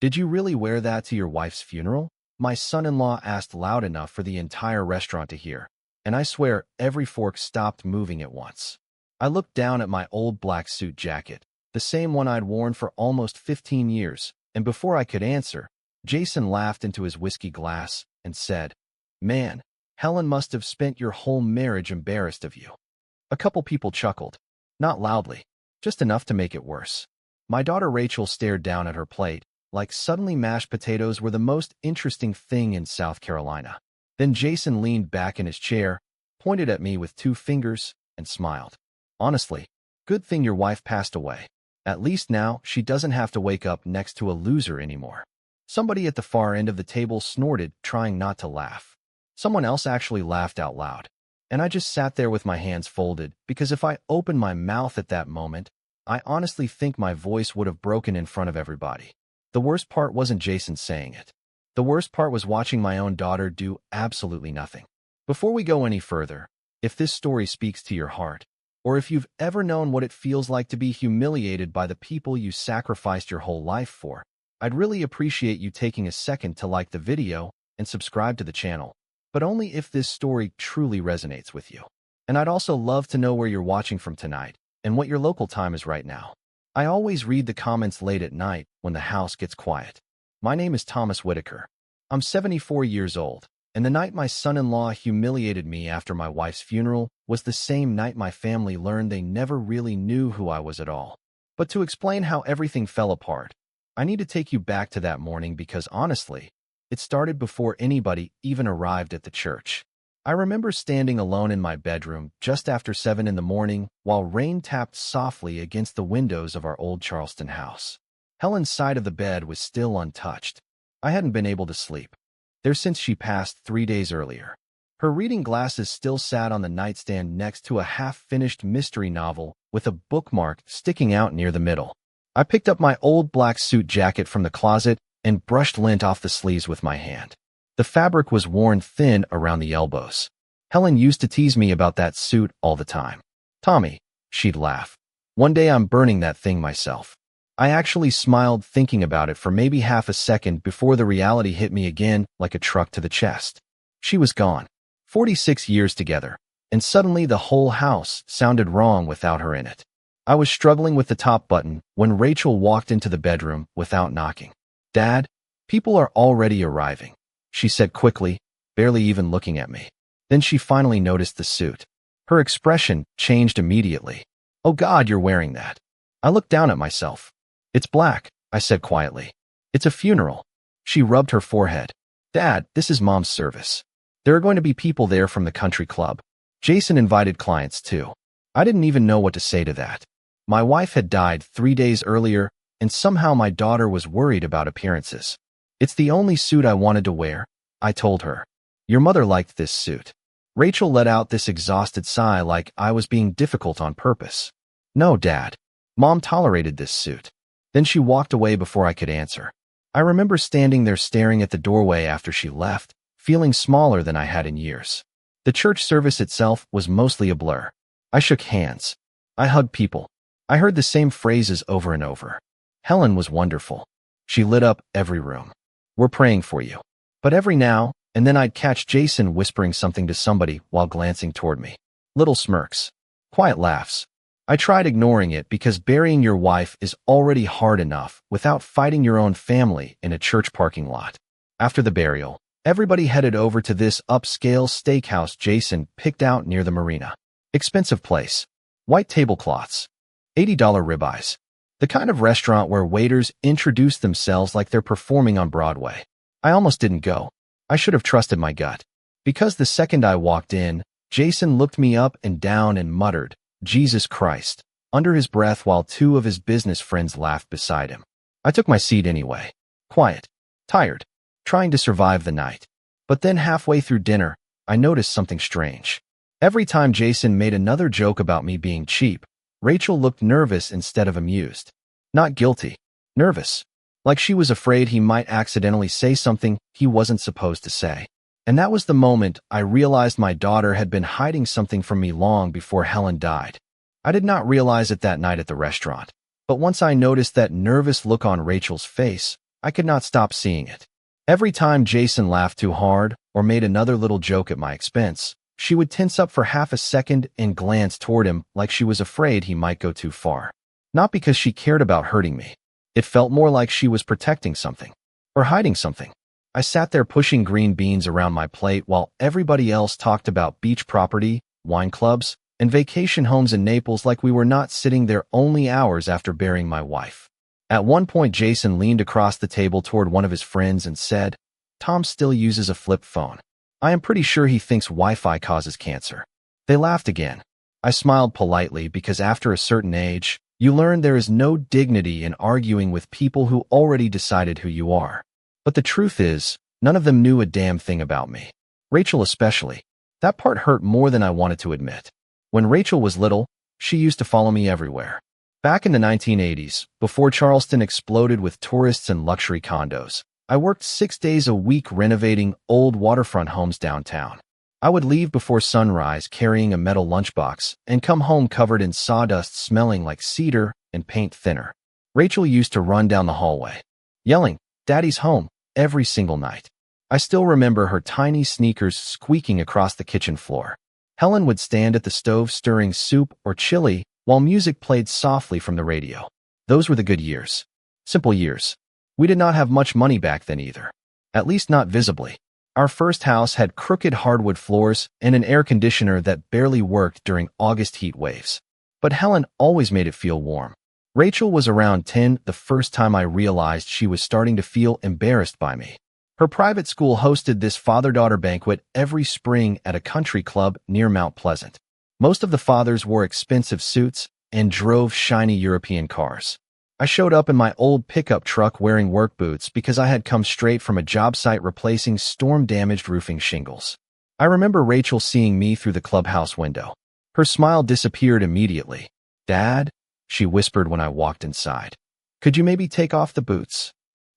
Did you really wear that to your wife's funeral? My son-in-law asked loud enough for the entire restaurant to hear, and I swear every fork stopped moving at once. I looked down at my old black suit jacket, the same one I'd worn for almost 15 years, and before I could answer, Jason laughed into his whiskey glass and said, "Man, Helen must have spent your whole marriage embarrassed of you." A couple people chuckled, not loudly, just enough to make it worse. My daughter Rachel stared down at her plate, like suddenly mashed potatoes were the most interesting thing in South Carolina. Then Jason leaned back in his chair, pointed at me with two fingers, and smiled. "Honestly, good thing your wife passed away. At least now she doesn't have to wake up next to a loser anymore." Somebody at the far end of the table snorted, trying not to laugh. Someone else actually laughed out loud. And I just sat there with my hands folded, because if I opened my mouth at that moment, I honestly think my voice would have broken in front of everybody. The worst part wasn't Jason saying it. The worst part was watching my own daughter do absolutely nothing. Before we go any further, if this story speaks to your heart, or if you've ever known what it feels like to be humiliated by the people you sacrificed your whole life for, I'd really appreciate you taking a second to like the video and subscribe to the channel, but only if this story truly resonates with you. And I'd also love to know where you're watching from tonight and what your local time is right now. I always read the comments late at night when the house gets quiet. My name is Thomas Whitaker. I'm 74 years old, and the night my son-in-law humiliated me after my wife's funeral was the same night my family learned they never really knew who I was at all. But to explain how everything fell apart, I need to take you back to that morning because honestly, it started before anybody even arrived at the church. I remember standing alone in my bedroom just after 7 in the morning while rain tapped softly against the windows of our old Charleston house. Helen's side of the bed was still untouched. I hadn't been able to sleep there since she passed 3 days earlier. Her reading glasses still sat on the nightstand next to a half-finished mystery novel with a bookmark sticking out near the middle. I picked up my old black suit jacket from the closet and brushed lint off the sleeves with my hand. The fabric was worn thin around the elbows. Helen used to tease me about that suit all the time. "Tommy," she'd laugh, "one day I'm burning that thing myself." I actually smiled thinking about it for maybe half a second before the reality hit me again like a truck to the chest. She was gone. 46 years together, and suddenly the whole house sounded wrong without her in it. I was struggling with the top button when Rachel walked into the bedroom without knocking. "Dad, people are already arriving," she said quickly, barely even looking at me. Then she finally noticed the suit. Her expression changed immediately. "Oh God, you're wearing that." I looked down at myself. "It's black," I said quietly. "It's a funeral." She rubbed her forehead. "Dad, this is Mom's service. There are going to be people there from the country club. Jason invited clients too." I didn't even know what to say to that. My wife had died 3 days earlier, and somehow my daughter was worried about appearances. "It's the only suit I wanted to wear," I told her. "Your mother liked this suit." Rachel let out this exhausted sigh like I was being difficult on purpose. "No, Dad. Mom tolerated this suit." Then she walked away before I could answer. I remember standing there staring at the doorway after she left, feeling smaller than I had in years. The church service itself was mostly a blur. I shook hands. I hugged people. I heard the same phrases over and over. Helen was wonderful. She lit up every room. "We're praying for you." But every now and then I'd catch Jason whispering something to somebody while glancing toward me. Little smirks. Quiet laughs. I tried ignoring it because burying your wife is already hard enough without fighting your own family in a church parking lot. After the burial, everybody headed over to this upscale steakhouse Jason picked out near the marina. Expensive place. White tablecloths. $80 ribeyes. The kind of restaurant where waiters introduce themselves like they're performing on Broadway. I almost didn't go. I should have trusted my gut. Because the second I walked in, Jason looked me up and down and muttered, "Jesus Christ," under his breath while 2 of his business friends laughed beside him. I took my seat anyway. Quiet. Tired. Trying to survive the night. But then halfway through dinner, I noticed something strange. Every time Jason made another joke about me being cheap, Rachel looked nervous instead of amused. Not guilty. Nervous. Like she was afraid he might accidentally say something he wasn't supposed to say. And that was the moment I realized my daughter had been hiding something from me long before Helen died. I did not realize it that night at the restaurant. But once I noticed that nervous look on Rachel's face, I could not stop seeing it. Every time Jason laughed too hard or made another little joke at my expense, she would tense up for half a second and glance toward him like she was afraid he might go too far. Not because she cared about hurting me. It felt more like she was protecting something. Or hiding something. I sat there pushing green beans around my plate while everybody else talked about beach property, wine clubs, and vacation homes in Naples like we were not sitting there only hours after burying my wife. At one point, Jason leaned across the table toward one of his friends and said, "Tom still uses a flip phone. I am pretty sure he thinks Wi-Fi causes cancer." They laughed again. I smiled politely because after a certain age, you learn there is no dignity in arguing with people who already decided who you are. But the truth is, none of them knew a damn thing about me. Rachel especially. That part hurt more than I wanted to admit. When Rachel was little, she used to follow me everywhere. Back in the 1980s, before Charleston exploded with tourists and luxury condos, I worked 6 days a week renovating old waterfront homes downtown. I would leave before sunrise carrying a metal lunchbox and come home covered in sawdust smelling like cedar and paint thinner. Rachel used to run down the hallway, yelling, "Daddy's home," every single night. I still remember her tiny sneakers squeaking across the kitchen floor. Helen would stand at the stove stirring soup or chili while music played softly from the radio. Those were the good years. Simple years. We did not have much money back then either. At least not visibly. Our first house had crooked hardwood floors and an air conditioner that barely worked during August heat waves. But Helen always made it feel warm. Rachel was around 10 the first time I realized she was starting to feel embarrassed by me. Her private school hosted this father-daughter banquet every spring at a country club near Mount Pleasant. Most of the fathers wore expensive suits and drove shiny European cars. I showed up in my old pickup truck wearing work boots because I had come straight from a job site replacing storm-damaged roofing shingles. I remember Rachel seeing me through the clubhouse window. Her smile disappeared immediately. "Dad?" she whispered when I walked inside. "Could you maybe take off the boots?"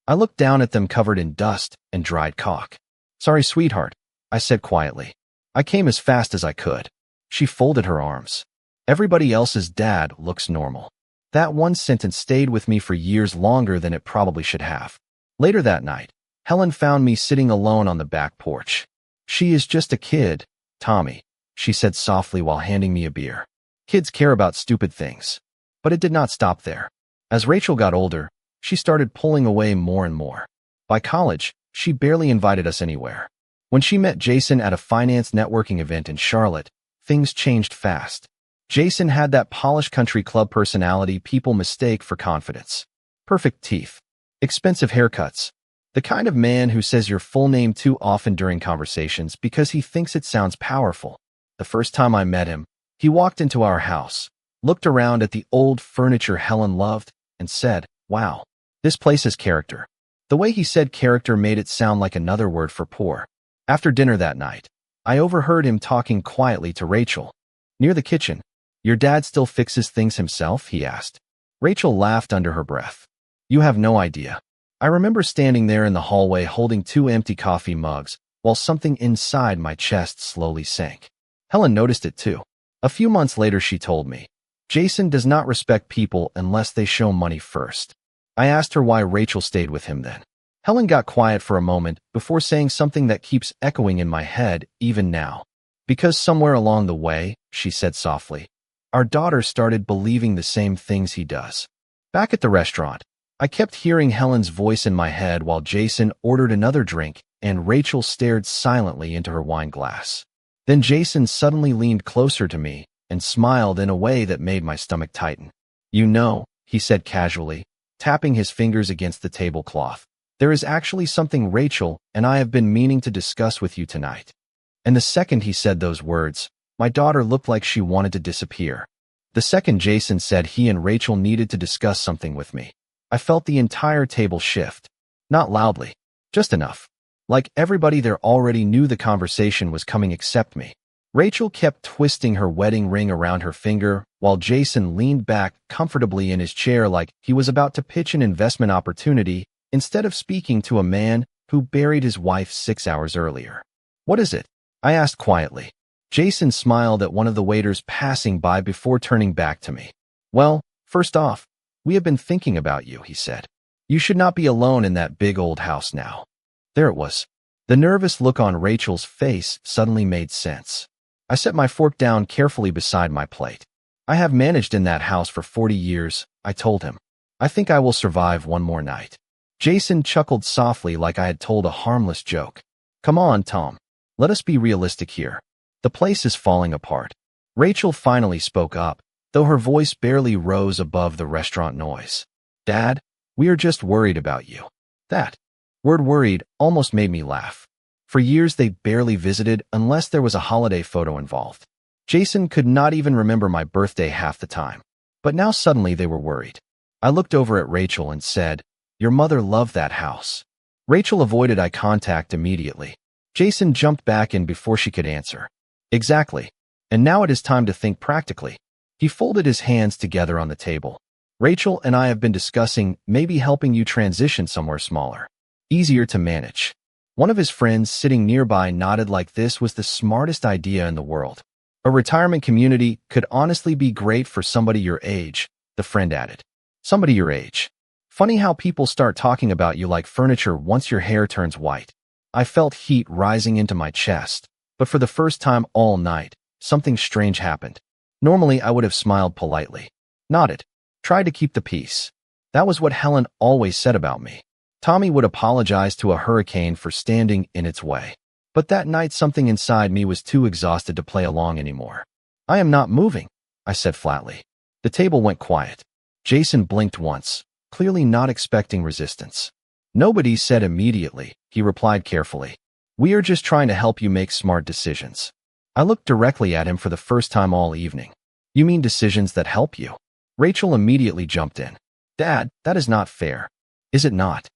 I looked down at them covered in dust and dried caulk. "Sorry, sweetheart," I said quietly. "I came as fast as I could." She folded her arms. "Everybody else's dad looks normal." That one sentence stayed with me for years longer than it probably should have. Later that night, Helen found me sitting alone on the back porch. "She is just a kid, Tommy," she said softly while handing me a beer. "Kids care about stupid things." But it did not stop there. As Rachel got older, she started pulling away more and more. By college, she barely invited us anywhere. When she met Jason at a finance networking event in Charlotte, things changed fast. Jason had that polished country club personality people mistake for confidence. Perfect teeth. Expensive haircuts. The kind of man who says your full name too often during conversations because he thinks it sounds powerful. The first time I met him, he walked into our house, looked around at the old furniture Helen loved, and said, "Wow, this place has character." The way he said character made it sound like another word for poor. After dinner that night, I overheard him talking quietly to Rachel. Near the kitchen, "Your dad still fixes things himself?" he asked. Rachel laughed under her breath. "You have no idea." I remember standing there in the hallway holding 2 empty coffee mugs, while something inside my chest slowly sank. Helen noticed it too. A few months later she told me, "Jason does not respect people unless they show money first." I asked her why Rachel stayed with him then. Helen got quiet for a moment before saying something that keeps echoing in my head even now. "Because somewhere along the way," she said softly, "our daughter started believing the same things he does." Back at the restaurant, I kept hearing Helen's voice in my head while Jason ordered another drink and Rachel stared silently into her wine glass. Then Jason suddenly leaned closer to me and smiled in a way that made my stomach tighten. "You know," he said casually, tapping his fingers against the tablecloth, "there is actually something Rachel and I have been meaning to discuss with you tonight." And the second he said those words, my daughter looked like she wanted to disappear. The second Jason said he and Rachel needed to discuss something with me, I felt the entire table shift. Not loudly, just enough. Like everybody there already knew the conversation was coming except me. Rachel kept twisting her wedding ring around her finger, while Jason leaned back comfortably in his chair like he was about to pitch an investment opportunity instead of speaking to a man who buried his wife 6 hours earlier. "What is it?" I asked quietly. Jason smiled at one of the waiters passing by before turning back to me. "Well, first off, we have been thinking about you," he said. You should not be alone in that big old house now. There it was. The nervous look on Rachel's face suddenly made sense. I set my fork down carefully beside my plate. I have managed in that house for 40 years, I told him. I think I will survive one more night. Jason chuckled softly like I had told a harmless joke. Come on, Tom. Let us be realistic here. The place is falling apart. Rachel finally spoke up, though her voice barely rose above the restaurant noise. Dad, we are just worried about you. That word worried almost made me laugh. For years they barely visited unless there was a holiday photo involved. Jason could not even remember my birthday half the time. But now suddenly they were worried. I looked over at Rachel and said, Your mother loved that house. Rachel avoided eye contact immediately. Jason jumped back in before she could answer. Exactly. And now it is time to think practically. He folded his hands together on the table. Rachel and I have been discussing maybe helping you transition somewhere smaller. Easier to manage. One of his friends sitting nearby nodded like this was the smartest idea in the world. A retirement community could honestly be great for somebody your age, the friend added. Somebody your age. Funny how people start talking about you like furniture once your hair turns white. I felt heat rising into my chest, but for the first time all night, something strange happened. Normally I would have smiled politely, nodded, tried to keep the peace. That was what Helen always said about me. Tommy would apologize to a hurricane for standing in its way. But that night something inside me was too exhausted to play along anymore. I am not moving, I said flatly. The table went quiet. Jason blinked once, clearly not expecting resistance. Nobody said immediately, he replied carefully. We are just trying to help you make smart decisions. I looked directly at him for the first time all evening. You mean decisions that help you? Rachel immediately jumped in. Dad, that is not fair. Is it not?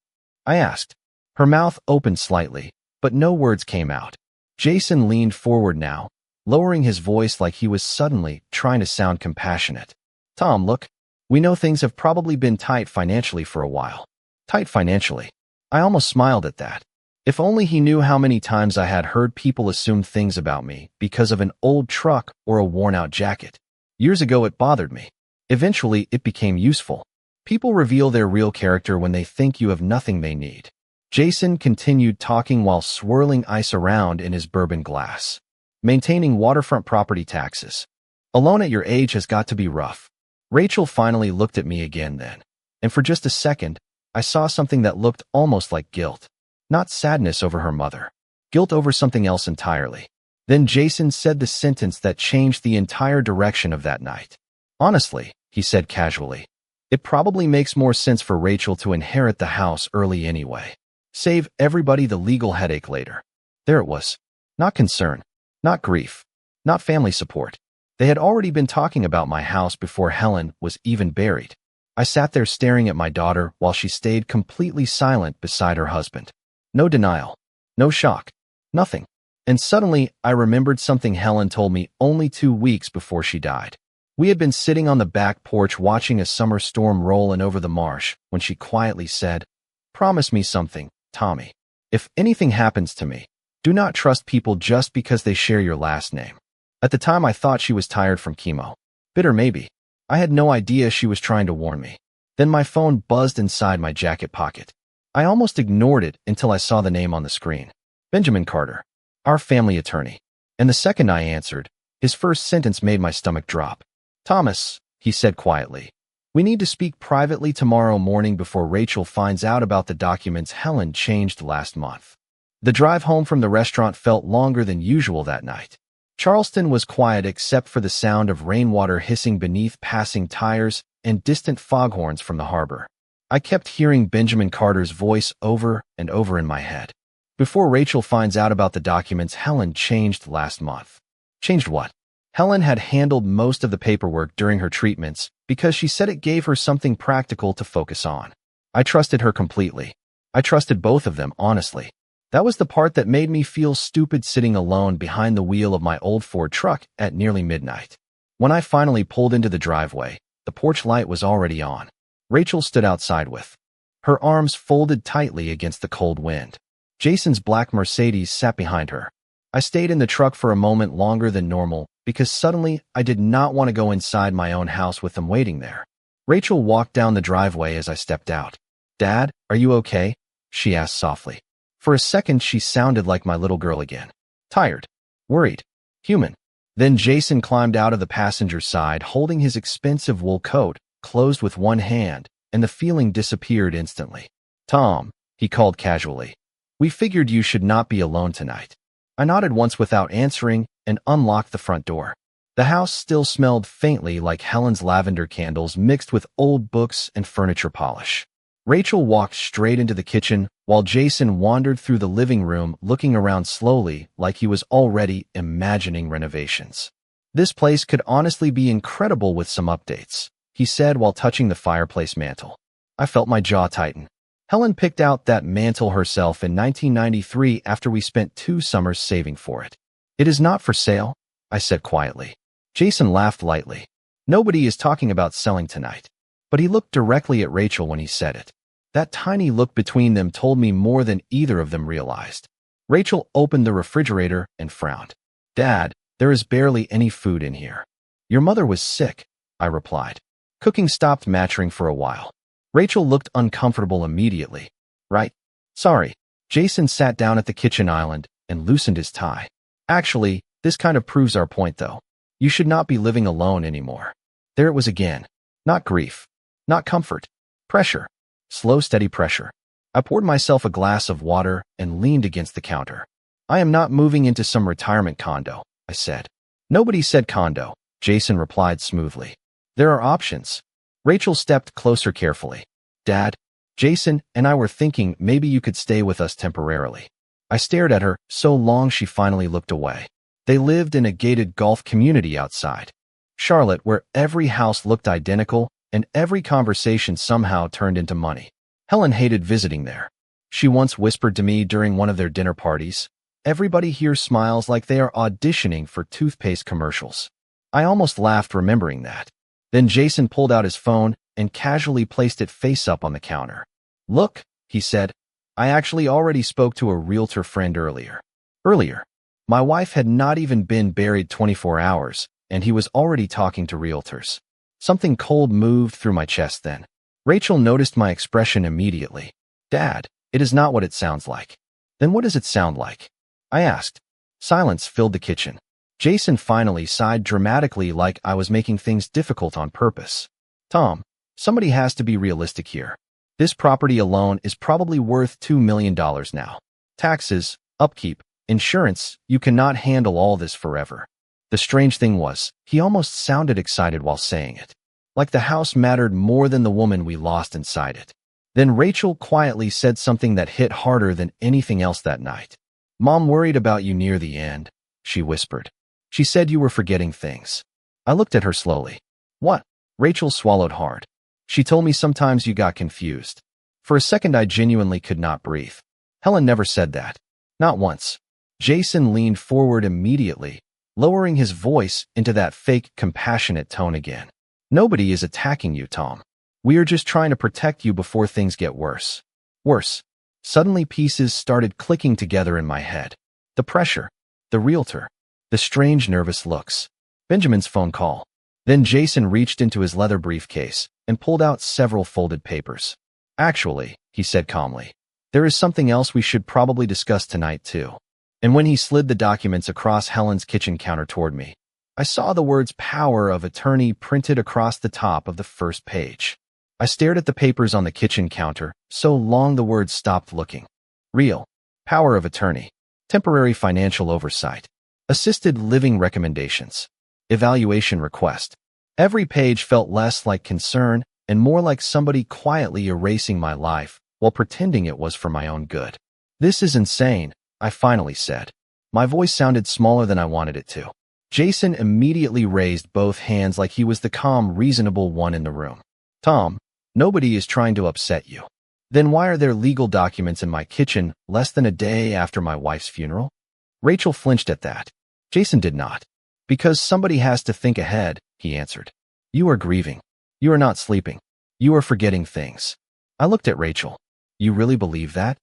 I asked. Her mouth opened slightly, but no words came out. Jason leaned forward now, lowering his voice like he was suddenly trying to sound compassionate. Tom, look. We know things have probably been tight financially for a while. Tight financially. I almost smiled at that. If only he knew how many times I had heard people assume things about me because of an old truck or a worn-out jacket. Years ago it bothered me. Eventually it became useful. People reveal their real character when they think you have nothing they need. Jason continued talking while swirling ice around in his bourbon glass. Maintaining waterfront property taxes. Alone at your age has got to be rough. Rachel finally looked at me again then, and for just a second, I saw something that looked almost like guilt. Not sadness over her mother. Guilt over something else entirely. Then Jason said the sentence that changed the entire direction of that night. Honestly, he said casually, it probably makes more sense for Rachel to inherit the house early anyway. Save everybody the legal headache later. There it was. Not concern. Not grief. Not family support. They had already been talking about my house before Helen was even buried. I sat there staring at my daughter while she stayed completely silent beside her husband. No denial. No shock. Nothing. And suddenly, I remembered something Helen told me only 2 weeks before she died. We had been sitting on the back porch watching a summer storm roll in over the marsh when she quietly said, Promise me something, Tommy. If anything happens to me, do not trust people just because they share your last name. At the time I thought she was tired from chemo. Bitter maybe. I had no idea she was trying to warn me. Then my phone buzzed inside my jacket pocket. I almost ignored it until I saw the name on the screen. Benjamin Carter, our family attorney. And the second I answered, his first sentence made my stomach drop. Thomas, he said quietly, we need to speak privately tomorrow morning before Rachel finds out about the documents Helen changed last month. The drive home from the restaurant felt longer than usual that night. Charleston was quiet except for the sound of rainwater hissing beneath passing tires and distant foghorns from the harbor. I kept hearing Benjamin Carter's voice over and over in my head. Before Rachel finds out about the documents Helen changed last month. Changed what? Helen had handled most of the paperwork during her treatments because she said it gave her something practical to focus on. I trusted her completely. I trusted both of them, honestly. That was the part that made me feel stupid sitting alone behind the wheel of my old Ford truck at nearly midnight. When I finally pulled into the driveway, the porch light was already on. Rachel stood outside with her arms folded tightly against the cold wind. Jason's black Mercedes sat behind her. I stayed in the truck for a moment longer than normal because suddenly I did not want to go inside my own house with them waiting there. Rachel walked down the driveway as I stepped out. Dad, are you okay? She asked softly. For a second, she sounded like my little girl again. Tired, worried, human. Then Jason climbed out of the passenger side, holding his expensive wool coat, closed with one hand, and the feeling disappeared instantly. Tom, he called casually. We figured you should not be alone tonight. I nodded once without answering and unlocked the front door. The house still smelled faintly like Helen's lavender candles mixed with old books and furniture polish. Rachel walked straight into the kitchen while Jason wandered through the living room, looking around slowly like he was already imagining renovations. This place could honestly be incredible with some updates, he said while touching the fireplace mantel. I felt my jaw tighten. Helen picked out that mantel herself in 1993 after we spent 2 summers saving for it. It is not for sale, I said quietly. Jason laughed lightly. Nobody is talking about selling tonight. But he looked directly at Rachel when he said it. That tiny look between them told me more than either of them realized. Rachel opened the refrigerator and frowned. Dad, there is barely any food in here. Your mother was sick, I replied. Cooking stopped mattering for a while. Rachel looked uncomfortable immediately. Right? Sorry. Jason sat down at the kitchen island and loosened his tie. Actually, this kind of proves our point though. You should not be living alone anymore. There it was again. Not grief. Not comfort. Pressure. Slow, steady pressure. I poured myself a glass of water and leaned against the counter. I am not moving into some retirement condo, I said. Nobody said condo, Jason replied smoothly. There are options. Rachel stepped closer carefully. Dad, Jason and I were thinking maybe you could stay with us temporarily. I stared at her so long she finally looked away. They lived in a gated golf community outside Charlotte where every house looked identical and every conversation somehow turned into money. Helen hated visiting there. She once whispered to me during one of their dinner parties, everybody here smiles like they are auditioning for toothpaste commercials. I almost laughed remembering that. Then Jason pulled out his phone and casually placed it face up on the counter. Look, he said, I actually already spoke to a realtor friend earlier. My wife had not even been buried 24 hours, and he was already talking to realtors. Something cold moved through my chest then. Rachel noticed my expression immediately. Dad, it is not what it sounds like. Then what does it sound like? I asked. Silence filled the kitchen. Jason finally sighed dramatically like I was making things difficult on purpose. Tom, somebody has to be realistic here. This property alone is probably worth $2 million now. Taxes, upkeep, insurance, you cannot handle all this forever. The strange thing was, he almost sounded excited while saying it. Like the house mattered more than the woman we lost inside it. Then Rachel quietly said something that hit harder than anything else that night. Mom worried about you near the end, she whispered. She said you were forgetting things. I looked at her slowly. What? Rachel swallowed hard. She told me sometimes you got confused. For a second I genuinely could not breathe. Helen never said that. Not once. Jason leaned forward immediately, lowering his voice into that fake, compassionate tone again. Nobody is attacking you, Tom. We are just trying to protect you before things get worse. Worse. Suddenly pieces started clicking together in my head. The pressure. The realtor. The strange, nervous looks. Benjamin's phone call. Then Jason reached into his leather briefcase and pulled out several folded papers. Actually, he said calmly, there is something else we should probably discuss tonight too. And when he slid the documents across Helen's kitchen counter toward me, I saw the words power of attorney printed across the top of the first page. I stared at the papers on the kitchen counter, so long the words stopped looking. Real. Power of attorney. Temporary financial oversight. Assisted living recommendations. Evaluation request. Every page felt less like concern and more like somebody quietly erasing my life while pretending it was for my own good. This is insane, I finally said. My voice sounded smaller than I wanted it to. Jason immediately raised both hands like he was the calm, reasonable one in the room. Tom, nobody is trying to upset you. Then why are there legal documents in my kitchen less than a day after my wife's funeral? Rachel flinched at that. Jason did not. Because somebody has to think ahead, he answered. You are grieving. You are not sleeping. You are forgetting things. I looked at Rachel. You really believe that?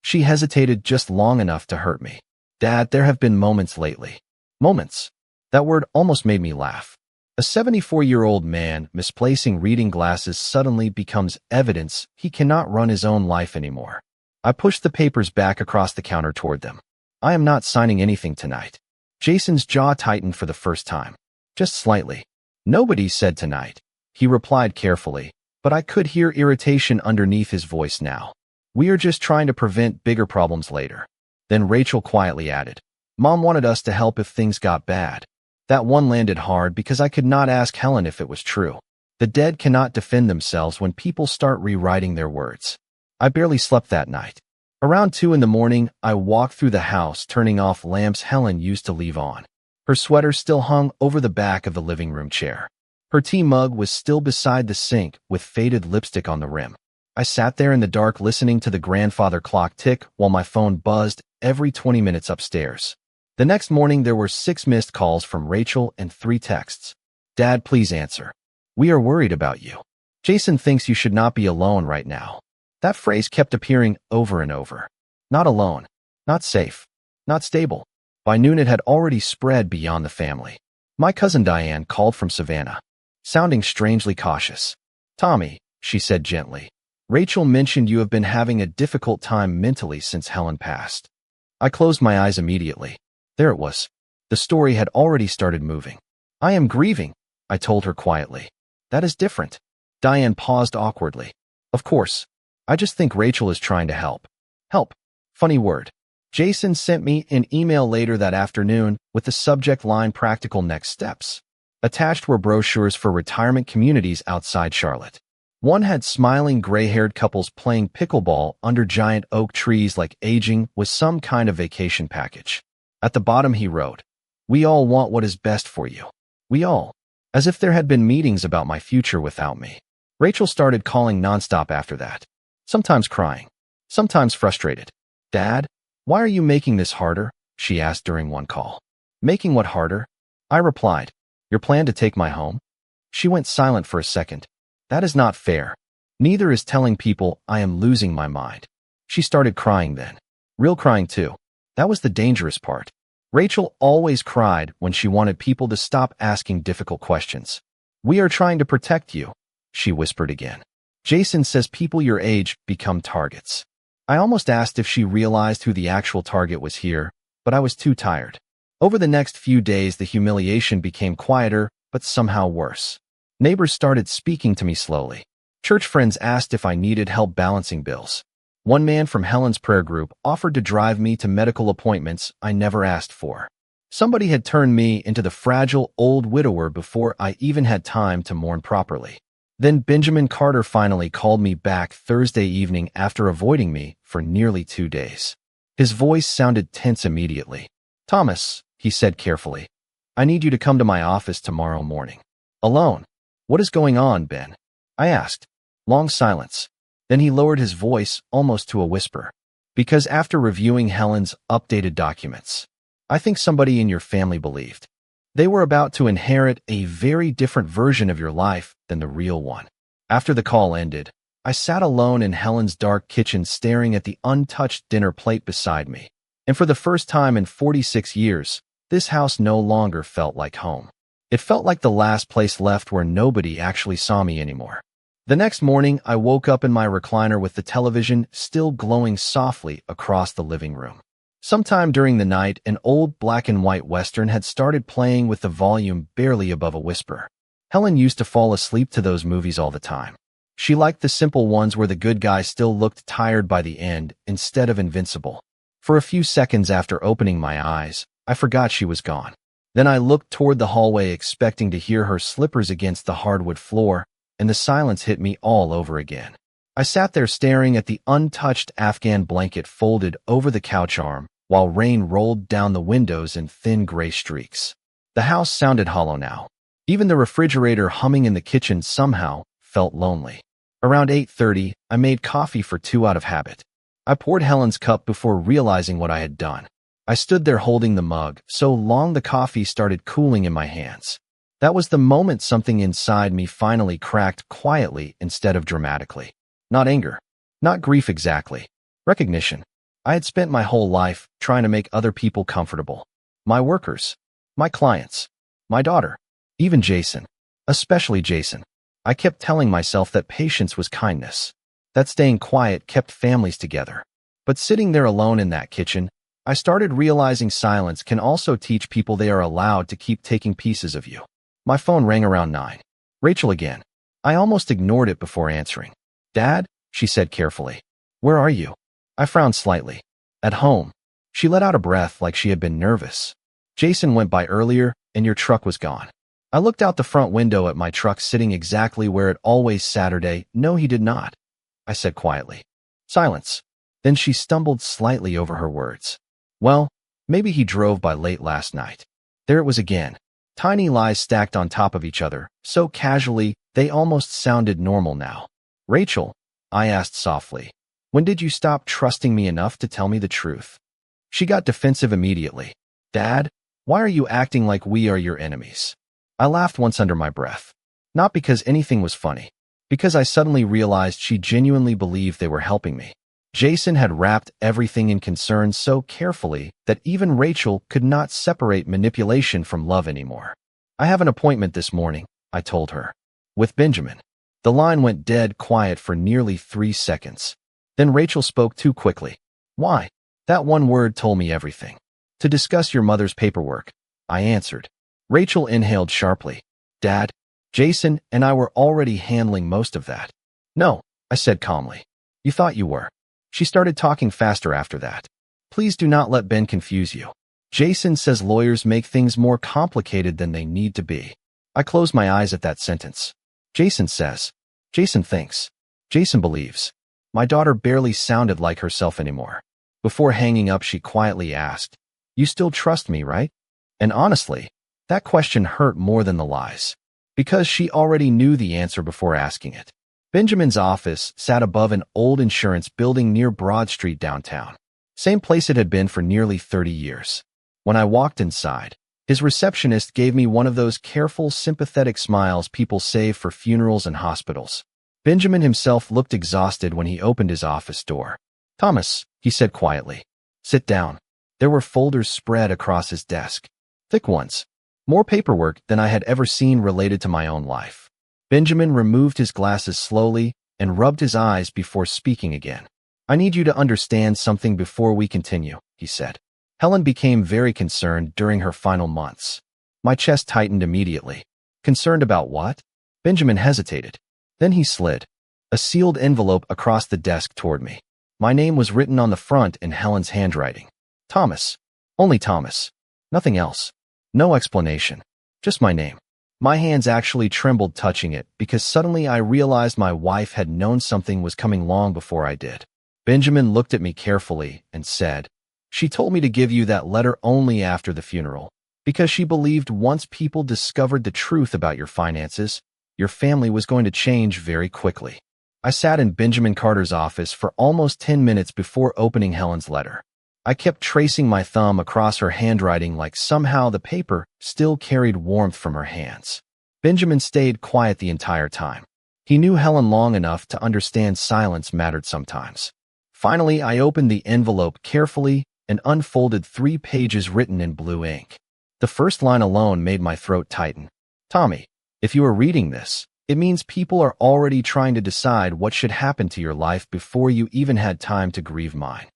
She hesitated just long enough to hurt me. Dad, there have been moments lately. Moments. That word almost made me laugh. A 74-year-old man misplacing reading glasses suddenly becomes evidence he cannot run his own life anymore. I pushed the papers back across the counter toward them. I am not signing anything tonight. Jason's jaw tightened for the first time. Just slightly. Nobody said tonight. He replied carefully, but I could hear irritation underneath his voice now. We are just trying to prevent bigger problems later. Then Rachel quietly added, Mom wanted us to help if things got bad. That one landed hard because I could not ask Helen if it was true. The dead cannot defend themselves when people start rewriting their words. I barely slept that night. Around 2 in the morning, I walked through the house, turning off lamps Helen used to leave on. Her sweater still hung over the back of the living room chair. Her tea mug was still beside the sink with faded lipstick on the rim. I sat there in the dark listening to the grandfather clock tick while my phone buzzed every 20 minutes upstairs. The next morning, there were 6 missed calls from Rachel and 3 texts. Dad, please answer. We are worried about you. Jason thinks you should not be alone right now. That phrase kept appearing over and over. Not alone. Not safe. Not stable. By noon, it had already spread beyond the family. My cousin Diane called from Savannah, sounding strangely cautious. Tommy, she said gently, Rachel mentioned you have been having a difficult time mentally since Helen passed. I closed my eyes immediately. There it was. The story had already started moving. I am grieving, I told her quietly. That is different. Diane paused awkwardly. Of course. I just think Rachel is trying to help. Help. Funny word. Jason sent me an email later that afternoon with the subject line practical next steps. Attached were brochures for retirement communities outside Charlotte. One had smiling gray-haired couples playing pickleball under giant oak trees like aging was some kind of vacation package. At the bottom he wrote, We all want what is best for you. We all. As if there had been meetings about my future without me. Rachel started calling nonstop after that. Sometimes crying. Sometimes frustrated. Dad, why are you making this harder? She asked during one call. Making what harder? I replied, Your plan to take my home? She went silent for a second. That is not fair. Neither is telling people I am losing my mind. She started crying then. Real crying too. That was the dangerous part. Rachel always cried when she wanted people to stop asking difficult questions. We are trying to protect you, she whispered again. Jason says people your age become targets. I almost asked if she realized who the actual target was here, but I was too tired. Over the next few days, the humiliation became quieter, but somehow worse. Neighbors started speaking to me slowly. Church friends asked if I needed help balancing bills. One man from Helen's prayer group offered to drive me to medical appointments I never asked for. Somebody had turned me into the fragile old widower before I even had time to mourn properly. Then Benjamin Carter finally called me back Thursday evening after avoiding me for nearly 2 days. His voice sounded tense immediately. Thomas, he said carefully, I need you to come to my office tomorrow morning. Alone. What is going on, Ben? I asked. Long silence. Then he lowered his voice almost to a whisper. Because after reviewing Helen's updated documents, I think somebody in your family believed they were about to inherit a very different version of your life than the real one. After the call ended, I sat alone in Helen's dark kitchen staring at the untouched dinner plate beside me. And for the first time in 46 years, this house no longer felt like home. It felt like the last place left where nobody actually saw me anymore. The next morning, I woke up in my recliner with the television still glowing softly across the living room. Sometime during the night, an old black-and-white Western had started playing with the volume barely above a whisper. Helen used to fall asleep to those movies all the time. She liked the simple ones where the good guy still looked tired by the end instead of invincible. For a few seconds after opening my eyes, I forgot she was gone. Then I looked toward the hallway expecting to hear her slippers against the hardwood floor, and the silence hit me all over again. I sat there staring at the untouched Afghan blanket folded over the couch arm while rain rolled down the windows in thin gray streaks. The house sounded hollow now. Even the refrigerator humming in the kitchen somehow felt lonely. Around 8:30, I made coffee for 2 out of habit. I poured Helen's cup before realizing what I had done. I stood there holding the mug so long the coffee started cooling in my hands. That was the moment something inside me finally cracked quietly instead of dramatically. Not anger. Not grief exactly. Recognition. I had spent my whole life trying to make other people comfortable. My workers. My clients. My daughter. Even Jason. Especially Jason. I kept telling myself that patience was kindness, that staying quiet kept families together. But sitting there alone in that kitchen, I started realizing silence can also teach people they are allowed to keep taking pieces of you. My phone rang around 9. Rachel again. I almost ignored it before answering. "Dad?" she said carefully. "Where are you?" I frowned slightly. "At home." She let out a breath like she had been nervous. "Jason went by earlier, and your truck was gone." I looked out the front window at my truck sitting exactly where it always Saturday. "No, he did not," I said quietly. Silence. Then she stumbled slightly over her words. "Well, maybe he drove by late last night." There it was again. Tiny lies stacked on top of each other, so casually, they almost sounded normal now. "Rachel," I asked softly, "when did you stop trusting me enough to tell me the truth?" She got defensive immediately. "Dad, why are you acting like we are your enemies?" I laughed once under my breath. Not because anything was funny, because I suddenly realized she genuinely believed they were helping me. Jason had wrapped everything in concern so carefully that even Rachel could not separate manipulation from love anymore. "I have an appointment this morning," I told her. "With Benjamin." The line went dead quiet for nearly 3 seconds. Then Rachel spoke too quickly. "Why?" That one word told me everything. "To discuss your mother's paperwork," I answered. Rachel inhaled sharply. "Dad, Jason and I were already handling most of that." "No," I said calmly. "You thought you were." She started talking faster after that. "Please do not let Ben confuse you. Jason says lawyers make things more complicated than they need to be." I closed my eyes at that sentence. "Jason says." "Jason thinks." "Jason believes." My daughter barely sounded like herself anymore. Before hanging up, she quietly asked, "You still trust me, right?" And honestly, that question hurt more than the lies, because she already knew the answer before asking it. Benjamin's office sat above an old insurance building near Broad Street downtown. Same place it had been for nearly 30 years. When I walked inside, his receptionist gave me one of those careful, sympathetic smiles people save for funerals and hospitals. Benjamin himself looked exhausted when he opened his office door. "Thomas," he said quietly. "Sit down." There were folders spread across his desk. Thick ones. More paperwork than I had ever seen related to my own life. Benjamin removed his glasses slowly and rubbed his eyes before speaking again. "I need you to understand something before we continue," he said. "Helen became very concerned during her final months." My chest tightened immediately. "Concerned about what?" Benjamin hesitated. Then he slid a sealed envelope across the desk toward me. My name was written on the front in Helen's handwriting. Thomas. Only Thomas. Nothing else. No explanation. Just my name. My hands actually trembled touching it because suddenly I realized my wife had known something was coming long before I did. Benjamin looked at me carefully and said, "She told me to give you that letter only after the funeral, because she believed once people discovered the truth about your finances, your family was going to change very quickly." I sat in Benjamin Carter's office for almost 10 minutes before opening Helen's letter. I kept tracing my thumb across her handwriting like somehow the paper still carried warmth from her hands. Benjamin stayed quiet the entire time. He knew Helen long enough to understand silence mattered sometimes. Finally, I opened the envelope carefully and unfolded 3 pages written in blue ink. The first line alone made my throat tighten. "Tommy, if you are reading this, it means people are already trying to decide what should happen to your life before you even had time to grieve mine."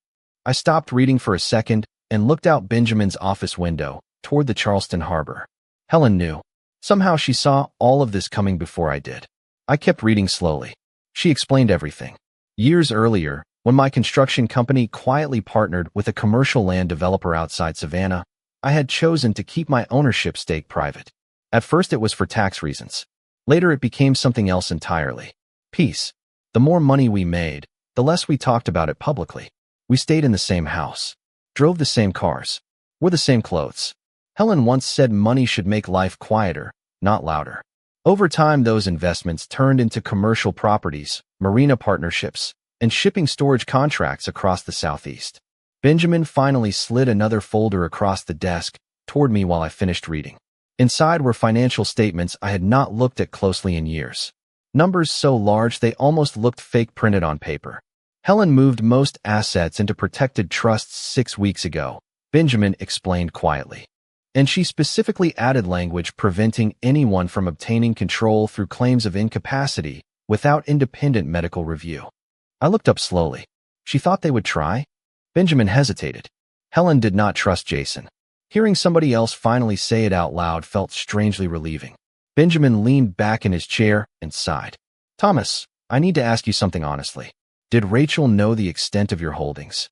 I stopped reading for a second and looked out Benjamin's office window toward the Charleston harbor. Helen knew. Somehow she saw all of this coming before I did. I kept reading slowly. She explained everything. Years earlier, when my construction company quietly partnered with a commercial land developer outside Savannah, I had chosen to keep my ownership stake private. At first it was for tax reasons. Later it became something else entirely. Peace. The more money we made, the less we talked about it publicly. We stayed in the same house, drove the same cars, wore the same clothes. Helen once said money should make life quieter, not louder. Over time, those investments turned into commercial properties, marina partnerships, and shipping storage contracts across the Southeast. Benjamin finally slid another folder across the desk toward me while I finished reading. Inside were financial statements I had not looked at closely in years. Numbers so large they almost looked fake printed on paper. "Helen moved most assets into protected trusts 6 weeks ago," Benjamin explained quietly. And she specifically added language preventing anyone from obtaining control through claims of incapacity without independent medical review. I looked up slowly. She thought they would try? Benjamin hesitated. Helen did not trust Jason. Hearing somebody else finally say it out loud felt strangely relieving. Benjamin leaned back in his chair and sighed. Thomas, I need to ask you something honestly. Did Rachel know the extent of your holdings?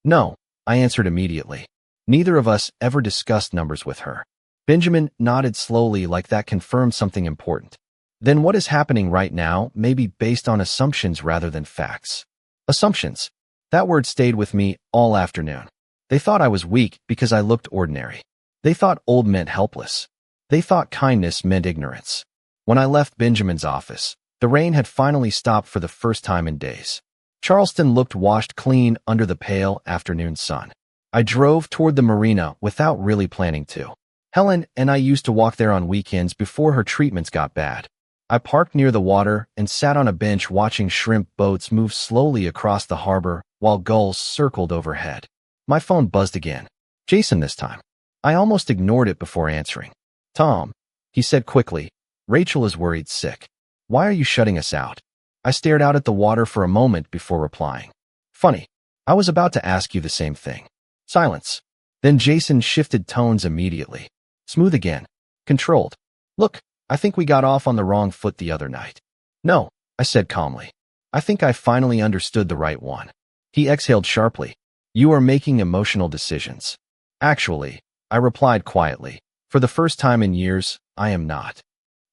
No, I answered immediately. Neither of us ever discussed numbers with her. Benjamin nodded slowly like that confirmed something important. Then what is happening right now may be based on assumptions rather than facts. Assumptions. That word stayed with me all afternoon. They thought I was weak because I looked ordinary. They thought old meant helpless. They thought kindness meant ignorance. When I left Benjamin's office, the rain had finally stopped for the first time in days. Charleston looked washed clean under the pale afternoon sun. I drove toward the marina without really planning to. Helen and I used to walk there on weekends before her treatments got bad. I parked near the water and sat on a bench watching shrimp boats move slowly across the harbor while gulls circled overhead. My phone buzzed again. Jason this time. I almost ignored it before answering. Tom, he said quickly, Rachel is worried sick. Why are you shutting us out? I stared out at the water for a moment before replying. Funny. I was about to ask you the same thing. Silence. Then Jason shifted tones immediately. Smooth again. Controlled. Look, I think we got off on the wrong foot the other night. No, I said calmly. I think I finally understood the right one. He exhaled sharply. You are making emotional decisions. Actually, I replied quietly. For the first time in years, I am not.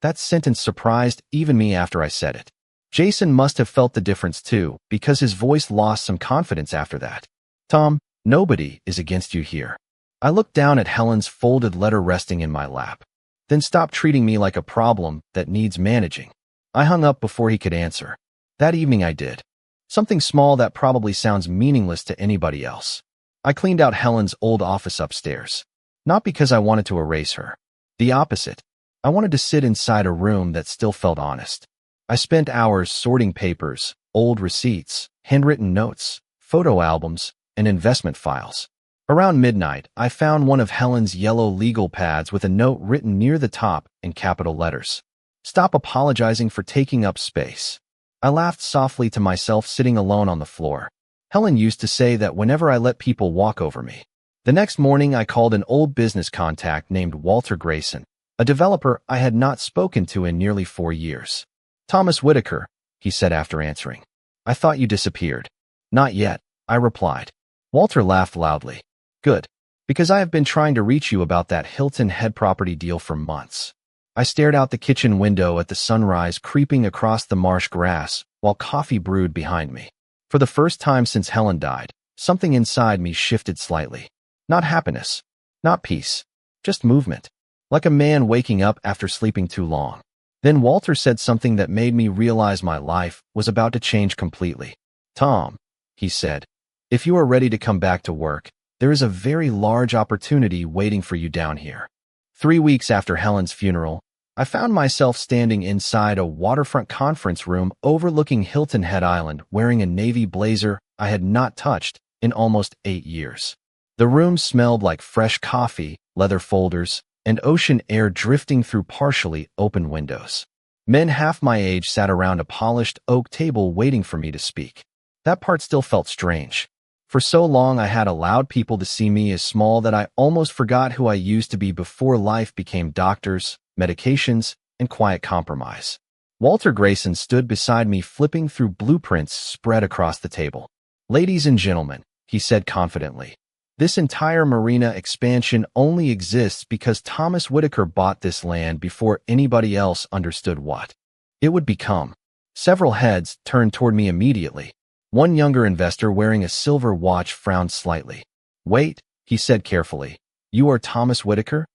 That sentence surprised even me after I said it. Jason must have felt the difference too, because his voice lost some confidence after that. Tom, nobody is against you here. I looked down at Helen's folded letter resting in my lap. Then stopped treating me like a problem that needs managing. I hung up before he could answer. That evening I did. Something small that probably sounds meaningless to anybody else. I cleaned out Helen's old office upstairs. Not because I wanted to erase her. The opposite. I wanted to sit inside a room that still felt honest. I spent hours sorting papers, old receipts, handwritten notes, photo albums, and investment files. Around midnight, I found one of Helen's yellow legal pads with a note written near the top in capital letters. Stop apologizing for taking up space. I laughed softly to myself sitting alone on the floor. Helen used to say that whenever I let people walk over me. The next morning, I called an old business contact named Walter Grayson, a developer I had not spoken to in nearly 4 years. Thomas Whitaker, he said after answering. I thought you disappeared. Not yet, I replied. Walter laughed loudly. Good, because I have been trying to reach you about that Hilton Head property deal for months. I stared out the kitchen window at the sunrise creeping across the marsh grass while coffee brewed behind me. For the first time since Helen died, something inside me shifted slightly. Not happiness, not peace, just movement, like a man waking up after sleeping too long. Then Walter said something that made me realize my life was about to change completely. Tom, he said, if you are ready to come back to work, there is a very large opportunity waiting for you down here. 3 weeks after Helen's funeral, I found myself standing inside a waterfront conference room overlooking Hilton Head Island wearing a navy blazer I had not touched in almost 8 years. The room smelled like fresh coffee, leather folders, and ocean air drifting through partially open windows. Men half my age sat around a polished oak table waiting for me to speak. That part still felt strange. For so long I had allowed people to see me as small that I almost forgot who I used to be before life became doctors, medications, and quiet compromise. Walter Grayson stood beside me flipping through blueprints spread across the table. Ladies and gentlemen, he said confidently, this entire marina expansion only exists because Thomas Whitaker bought this land before anybody else understood what it would become. Several heads turned toward me immediately. One younger investor wearing a silver watch frowned slightly. Wait, he said carefully. You are Thomas Whitaker?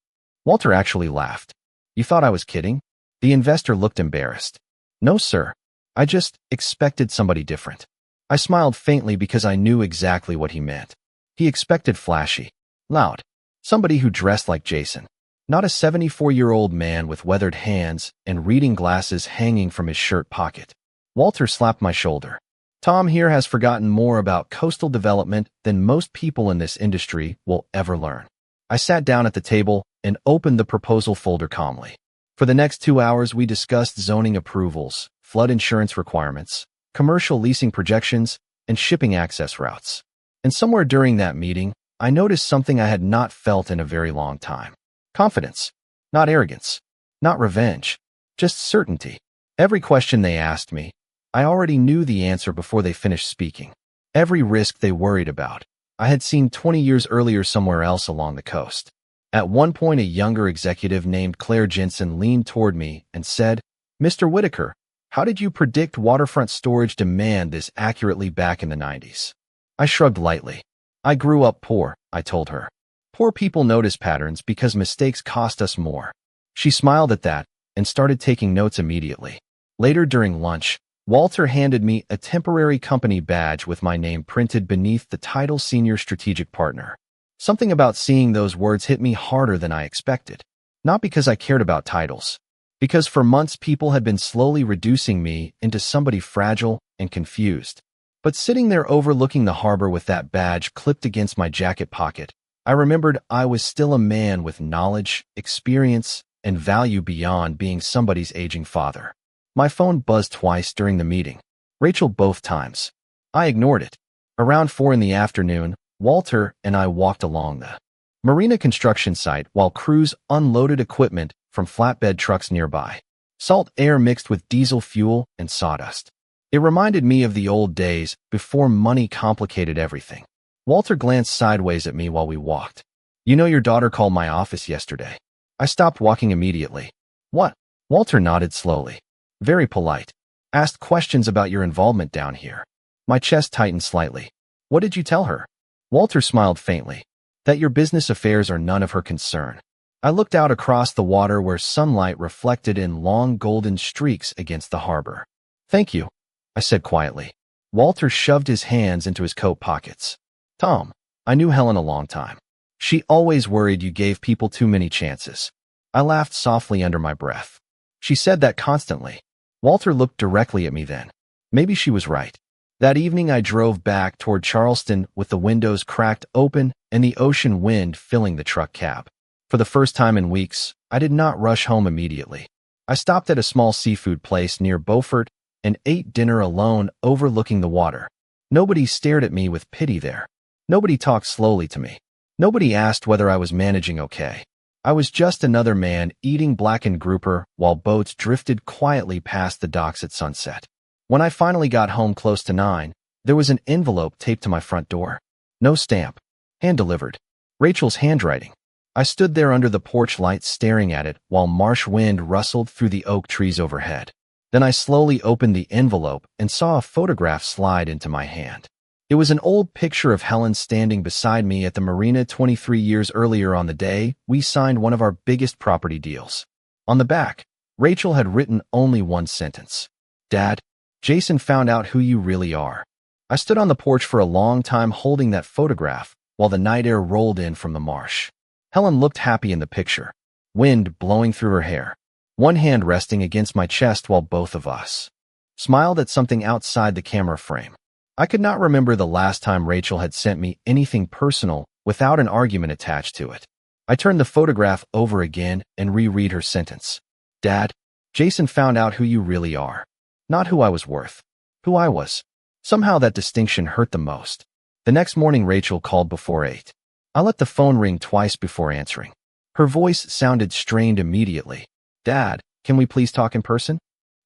Walter actually laughed. You thought I was kidding? The investor looked embarrassed. No, sir. I just expected somebody different. I smiled faintly because I knew exactly what he meant. He expected flashy, loud, somebody who dressed like Jason, not a 74-year-old man with weathered hands and reading glasses hanging from his shirt pocket. Walter slapped my shoulder. Tom here has forgotten more about coastal development than most people in this industry will ever learn. I sat down at the table and opened the proposal folder calmly. For the next 2 hours, we discussed zoning approvals, flood insurance requirements, commercial leasing projections, and shipping access routes. And somewhere during that meeting, I noticed something I had not felt in a very long time. Confidence. Not arrogance. Not revenge. Just certainty. Every question they asked me, I already knew the answer before they finished speaking. Every risk they worried about, I had seen 20 years earlier somewhere else along the coast. At one point, a younger executive named Claire Jensen leaned toward me and said, "Mr. Whitaker, how did you predict waterfront storage demand this accurately back in the 90s? I shrugged lightly. "I grew up poor," I told her. "Poor people notice patterns because mistakes cost us more." She smiled at that and started taking notes immediately. Later during lunch, Walter handed me a temporary company badge with my name printed beneath the title Senior Strategic Partner. Something about seeing those words hit me harder than I expected. Not because I cared about titles. Because for months people had been slowly reducing me into somebody fragile and confused. But sitting there overlooking the harbor with that badge clipped against my jacket pocket, I remembered I was still a man with knowledge, experience, and value beyond being somebody's aging father. My phone buzzed twice during the meeting. Rachel both times. I ignored it. Around 4 in the afternoon, Walter and I walked along the marina construction site while crews unloaded equipment from flatbed trucks nearby. Salt air mixed with diesel fuel and sawdust. It reminded me of the old days before money complicated everything. Walter glanced sideways at me while we walked. "You know your daughter called my office yesterday." I stopped walking immediately. "What?" Walter nodded slowly. "Very polite. Asked questions about your involvement down here." My chest tightened slightly. "What did you tell her?" Walter smiled faintly. "That your business affairs are none of her concern." I looked out across the water where sunlight reflected in long golden streaks against the harbor. "Thank you," I said quietly. Walter shoved his hands into his coat pockets. "Tom, I knew Helen a long time. She always worried you gave people too many chances." I laughed softly under my breath. "She said that constantly." Walter looked directly at me then. Maybe she was right. That evening I drove back toward Charleston with the windows cracked open and the ocean wind filling the truck cab. For the first time in weeks, I did not rush home immediately. I stopped at a small seafood place near Beaufort and ate dinner alone overlooking the water. Nobody stared at me with pity there. Nobody talked slowly to me. Nobody asked whether I was managing okay. I was just another man eating blackened grouper while boats drifted quietly past the docks at sunset. When I finally got home close to 9, there was an envelope taped to my front door. No stamp. Hand-delivered. Rachel's handwriting. I stood there under the porch light staring at it while marsh wind rustled through the oak trees overhead. Then I slowly opened the envelope and saw a photograph slide into my hand. It was an old picture of Helen standing beside me at the marina 23 years earlier on the day we signed one of our biggest property deals. On the back, Rachel had written only one sentence. "Dad, Jason found out who you really are." I stood on the porch for a long time holding that photograph while the night air rolled in from the marsh. Helen looked happy in the picture, wind blowing through her hair, one hand resting against my chest while both of us smiled at something outside the camera frame. I could not remember the last time Rachel had sent me anything personal without an argument attached to it. I turned the photograph over again and reread her sentence. "Dad, Jason found out who you really are. Not who I was worth. Who I was." Somehow that distinction hurt the most. The next morning Rachel called before 8. I let the phone ring twice before answering. Her voice sounded strained immediately. "Dad, can we please talk in person?"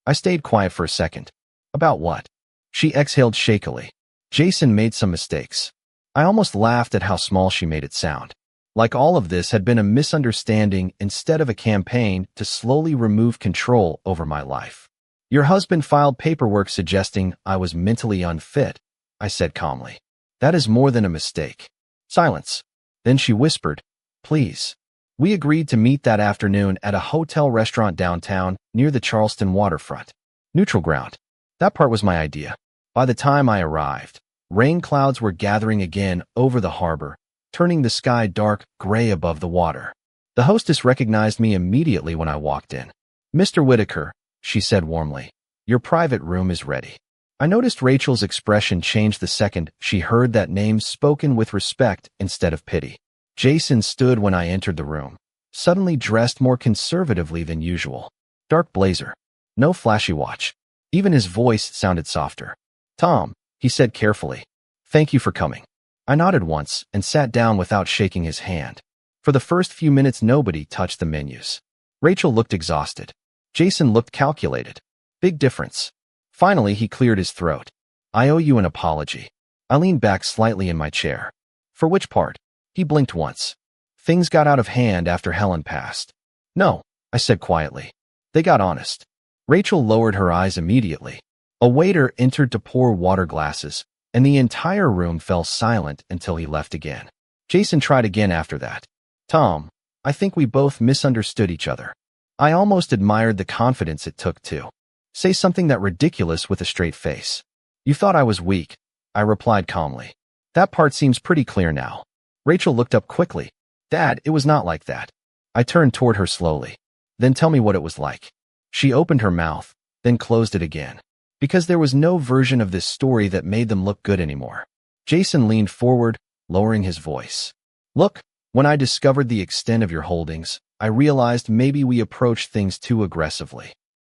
I stayed quiet for a second. "About what?" She exhaled shakily. "Jason made some mistakes." I almost laughed at how small she made it sound. Like all of this had been a misunderstanding instead of a campaign to slowly remove control over my life. "Your husband filed paperwork suggesting I was mentally unfit," I said calmly. "That is more than a mistake." Silence. Then she whispered, "Please." We agreed to meet that afternoon at a hotel restaurant downtown near the Charleston waterfront. Neutral ground. That part was my idea. By the time I arrived, rain clouds were gathering again over the harbor, turning the sky dark gray above the water. The hostess recognized me immediately when I walked in. "Mr. Whitaker," she said warmly, "your private room is ready." I noticed Rachel's expression change the second she heard that name spoken with respect instead of pity. Jason stood when I entered the room. suddenly dressed more conservatively than usual. Dark blazer. No flashy watch. Even his voice sounded softer. "Tom," he said carefully. "Thank you for coming." I nodded once and sat down without shaking his hand. For the first few minutes, nobody touched the menus. Rachel looked exhausted. Jason looked calculated. Big difference. Finally, he cleared his throat. "I owe you an apology." I leaned back slightly in my chair. "For which part?" He blinked once. "Things got out of hand after Helen passed." "No," I said quietly. "They got honest." Rachel lowered her eyes immediately. A waiter entered to pour water glasses, and the entire room fell silent until he left again. Jason tried again after that. "Tom, I think we both misunderstood each other." I almost admired the confidence it took to say something that ridiculous with a straight face. "You thought I was weak," I replied calmly. "That part seems pretty clear now." Rachel looked up quickly. "Dad, it was not like that." I turned toward her slowly. "Then tell me what it was like." She opened her mouth, then closed it again. Because there was no version of this story that made them look good anymore. Jason leaned forward, lowering his voice. "Look, when I discovered the extent of your holdings, I realized maybe we approached things too aggressively."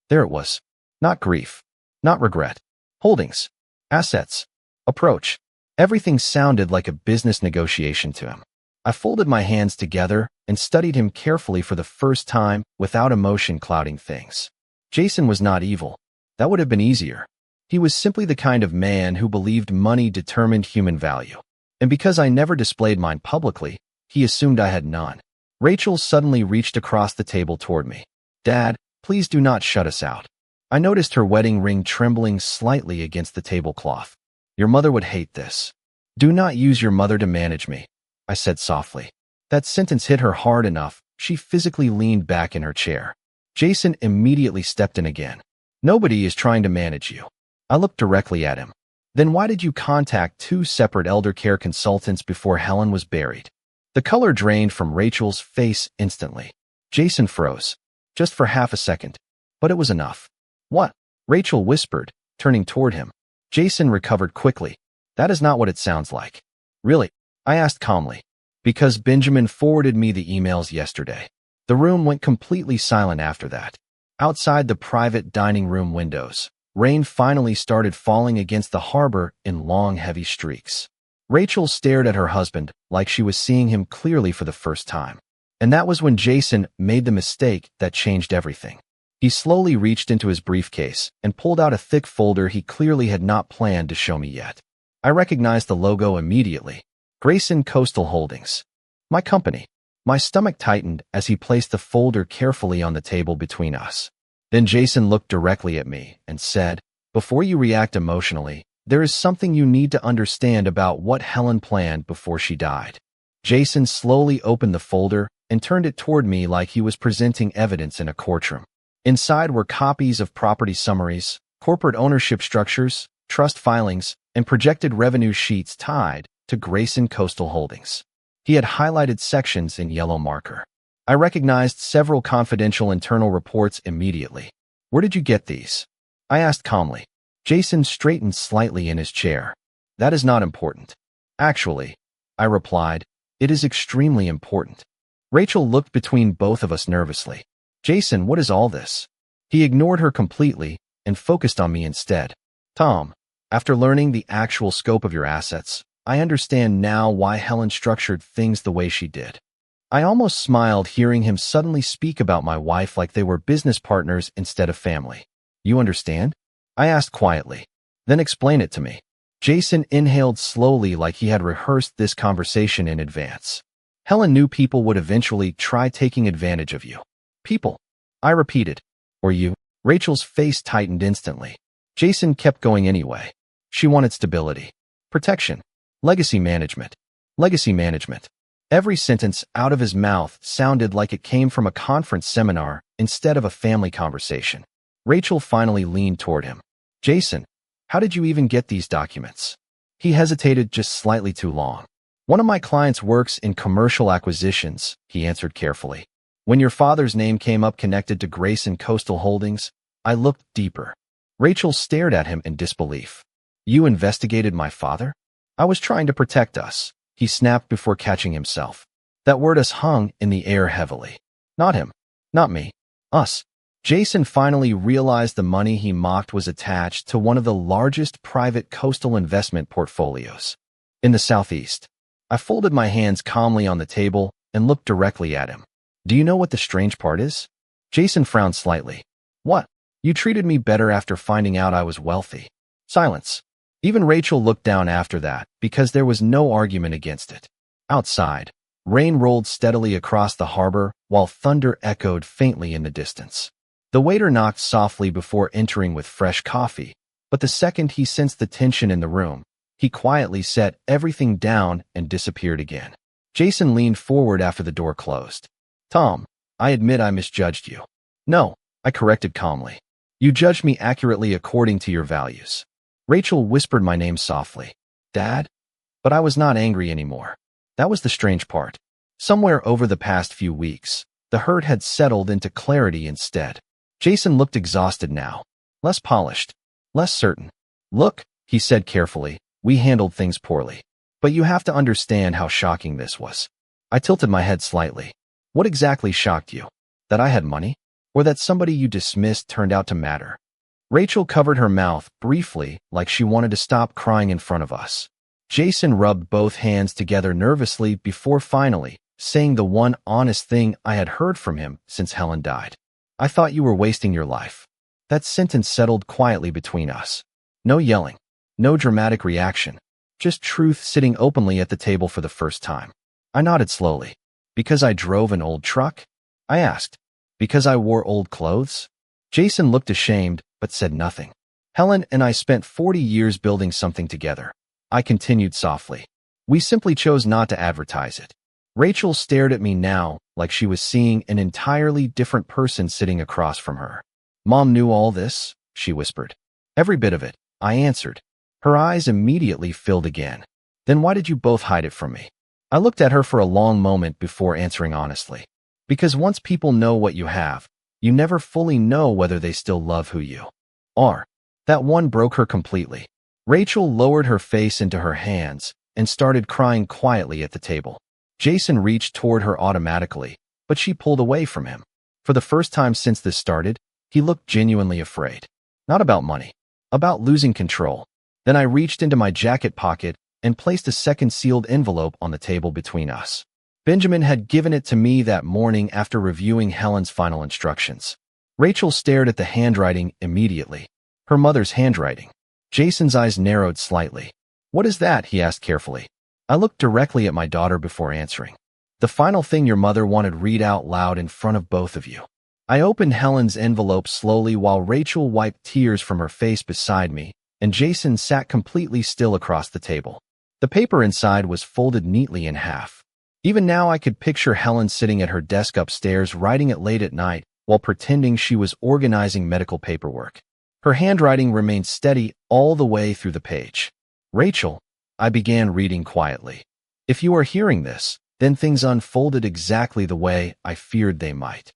There it was. Not grief. Not regret. Holdings. Assets. Approach. Everything sounded like a business negotiation to him. I folded my hands together and studied him carefully for the first time without emotion clouding things. Jason was not evil. That would have been easier. He was simply the kind of man who believed money determined human value. And because I never displayed mine publicly, he assumed I had none. Rachel suddenly reached across the table toward me. "Dad, please do not shut us out." I noticed her wedding ring trembling slightly against the tablecloth. "Your mother would hate this." "Do not use your mother to manage me," I said softly. That sentence hit her hard enough, she physically leaned back in her chair. Jason immediately stepped in again. "Nobody is trying to manage you." I looked directly at him. "Then why did you contact 2 separate elder care consultants before Helen was buried?" The color drained from Rachel's face instantly. Jason froze. Just for half a second. But it was enough. "What?" Rachel whispered, turning toward him. Jason recovered quickly. "That is not what it sounds like." "Really?" I asked calmly. "Because Benjamin forwarded me the emails yesterday." The room went completely silent after that. Outside the private dining room windows, rain finally started falling against the harbor in long, heavy streaks. Rachel stared at her husband like she was seeing him clearly for the first time. And that was when Jason made the mistake that changed everything. He slowly reached into his briefcase and pulled out a thick folder he clearly had not planned to show me yet. I recognized the logo immediately. Grayson Coastal Holdings. My company. My stomach tightened as he placed the folder carefully on the table between us. Then Jason looked directly at me and said, "Before you react emotionally, there is something you need to understand about what Helen planned before she died." Jason slowly opened the folder and turned it toward me like he was presenting evidence in a courtroom. Inside were copies of property summaries, corporate ownership structures, trust filings, and projected revenue sheets tied to Grayson Coastal Holdings. He had highlighted sections in yellow marker. I recognized several confidential internal reports immediately. "Where did you get these?" I asked calmly. Jason straightened slightly in his chair. "That is not important." "Actually," I replied, "it is extremely important." Rachel looked between both of us nervously. "Jason, what is all this?" He ignored her completely and focused on me instead. "Tom, after learning the actual scope of your assets, I understand now why Helen structured things the way she did." I almost smiled hearing him suddenly speak about my wife like they were business partners instead of family. "You understand?" I asked quietly. "Then explain it to me." Jason inhaled slowly like he had rehearsed this conversation in advance. "Helen knew people would eventually try taking advantage of you." "People," I repeated. "Or you?" Rachel's face tightened instantly. Jason kept going anyway. "She wanted stability. Protection. Legacy management. Legacy management." Every sentence out of his mouth sounded like it came from a conference seminar instead of a family conversation. Rachel finally leaned toward him. "Jason, how did you even get these documents?" He hesitated just slightly too long. "One of my clients works in commercial acquisitions," he answered carefully. "When your father's name came up connected to Grayson Coastal Holdings, I looked deeper." Rachel stared at him in disbelief. "You investigated my father?" "I was trying to protect us," he snapped before catching himself. That word "us" hung in the air heavily. Not him. Not me. Us. Jason finally realized the money he mocked was attached to one of the largest private coastal investment portfolios in the Southeast. I folded my hands calmly on the table and looked directly at him. Do you know what the strange part is? Jason frowned slightly. What? You treated me better after finding out I was wealthy. Silence. Even Rachel looked down after that because there was no argument against it. Outside, rain rolled steadily across the harbor while thunder echoed faintly in the distance. The waiter knocked softly before entering with fresh coffee, but the second he sensed the tension in the room, he quietly set everything down and disappeared again. Jason leaned forward after the door closed. Tom, I admit I misjudged you. No, I corrected calmly. You judged me accurately according to your values. Rachel whispered my name softly. Dad? But I was not angry anymore. That was the strange part. Somewhere over the past few weeks, the hurt had settled into clarity instead. Jason looked exhausted now, less polished, less certain. Look, he said carefully, we handled things poorly. But you have to understand how shocking this was. I tilted my head slightly. What exactly shocked you? That I had money? Or that somebody you dismissed turned out to matter? Rachel covered her mouth briefly, like she wanted to stop crying in front of us. Jason rubbed both hands together nervously before finally saying the one honest thing I had heard from him since Helen died. I thought you were wasting your life. That sentence settled quietly between us. No yelling, no dramatic reaction, just truth sitting openly at the table for the first time. I nodded slowly. Because I drove an old truck? I asked. Because I wore old clothes? Jason looked ashamed, but said nothing. Helen and I spent 40 years building something together. I continued softly. We simply chose not to advertise it. Rachel stared at me now like she was seeing an entirely different person sitting across from her. Mom knew all this, she whispered. Every bit of it, I answered. Her eyes immediately filled again. Then why did you both hide it from me? I looked at her for a long moment before answering honestly. Because once people know what you have, you never fully know whether they still love who you are. That one broke her completely. Rachel lowered her face into her hands and started crying quietly at the table. Jason reached toward her automatically, but she pulled away from him. For the first time since this started, he looked genuinely afraid. Not about money, about losing control. Then I reached into my jacket pocket and placed a second sealed envelope on the table between us. Benjamin had given it to me that morning after reviewing Helen's final instructions. Rachel stared at the handwriting immediately. Her mother's handwriting. Jason's eyes narrowed slightly. What is that? He asked carefully. I looked directly at my daughter before answering. The final thing your mother wanted read out loud in front of both of you. I opened Helen's envelope slowly while Rachel wiped tears from her face beside me, and Jason sat completely still across the table. The paper inside was folded neatly in half. Even now I could picture Helen sitting at her desk upstairs writing it late at night while pretending she was organizing medical paperwork. Her handwriting remained steady all the way through the page. Rachel, I began reading quietly. If you are hearing this, then things unfolded exactly the way I feared they might.